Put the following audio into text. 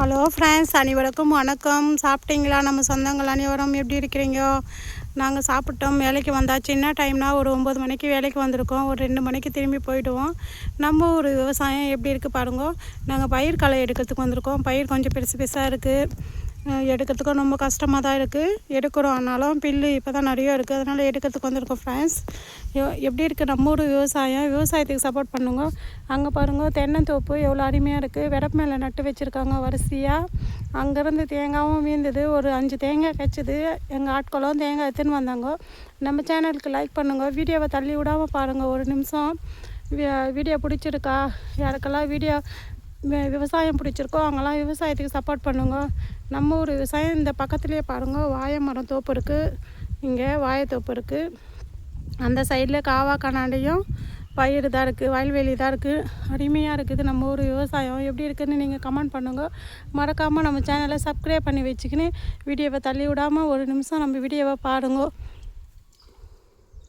Hello friends, அனைவருக்கும் வணக்கம். சாப்பிட்டீங்களா? நம்ம சொந்தங்கள் அனைவரும் எப்படி இருக்கிறீங்க? நாங்கள் சாப்பிட்டோம். வேலைக்கு வந்தாச்சு. என்ன டைம்னா ஒரு 9 மணிக்கு வேலைக்கு வந்திருக்கோம். ஒரு 2 மணிக்கு திரும்பி போயிடுவோம். நம்ம ஒரு விவசாயம் எப்படி இருக்குது பாருங்க. நாங்கள் பயிர் களை எடுக்கிறதுக்கு வந்திருக்கோம். பயிர் கொஞ்சம் பெருசு பெருசாக இருக்குது. எடுக்கிறதுக்கும் ரொம்ப கஷ்டமாக தான் இருக்குது. எடுக்கிறோம், ஆனாலும் பில்லு இப்போ தான் நிறைய இருக்குது. அதனால் எடுக்கிறதுக்கு வந்திருக்கோம் ஃப்ரெண்ட்ஸ். எப்படி இருக்குது நம்ம ஊர் விவசாயம்? விவசாயத்துக்கு சப்போர்ட் பண்ணுங்க. அங்கே பாருங்கள், தென்னந்தோப்பு எவ்வளோ அருமையாக இருக்குது. விடப்பு மேலே நட்டு வச்சுருக்காங்க வரிசையாக. அங்கேருந்து தேங்காயும் வீழ்ந்தது. ஒரு 5 தேங்காய் கிடச்சிது. எங்கள் ஆட்களும் தேங்காய் எடுத்துன்னு வந்தாங்க. நம்ம சேனலுக்கு லைக் பண்ணுங்கள். வீடியோவை தள்ளி விடாமல் பாருங்கள். ஒரு நிமிஷம். வீடியோ பிடிச்சிருக்கா? யாருக்கெல்லாம் விவசாயம் பிடிச்சிருக்கோ அவங்கெல்லாம் விவசாயத்துக்கு சப்போர்ட் பண்ணுங்க. நம்ம ஊர் விவசாயம் இந்த பக்கத்துலேயே பாருங்கள், வாழை மரம் தோப்பு இருக்குது. இங்கே வாழைத்தோப்பு இருக்குது. அந்த சைடில் காவா கண்ணாடியும் பயிர் தான் இருக்குது, வயல்வெளி தான் இருக்குது. அருமையாக இருக்குது நம்ம ஊர் விவசாயம். எப்படி இருக்குதுன்னு நீங்கள் கமெண்ட் பண்ணுங்கள். மறக்காமல் நம்ம சேனலை சப்ஸ்கிரைப் பண்ணி வச்சுக்கின்னு வீடியோவை தள்ளி விடாமல் ஒரு நிமிஷம் நம்ம வீடியோவை பாருங்க.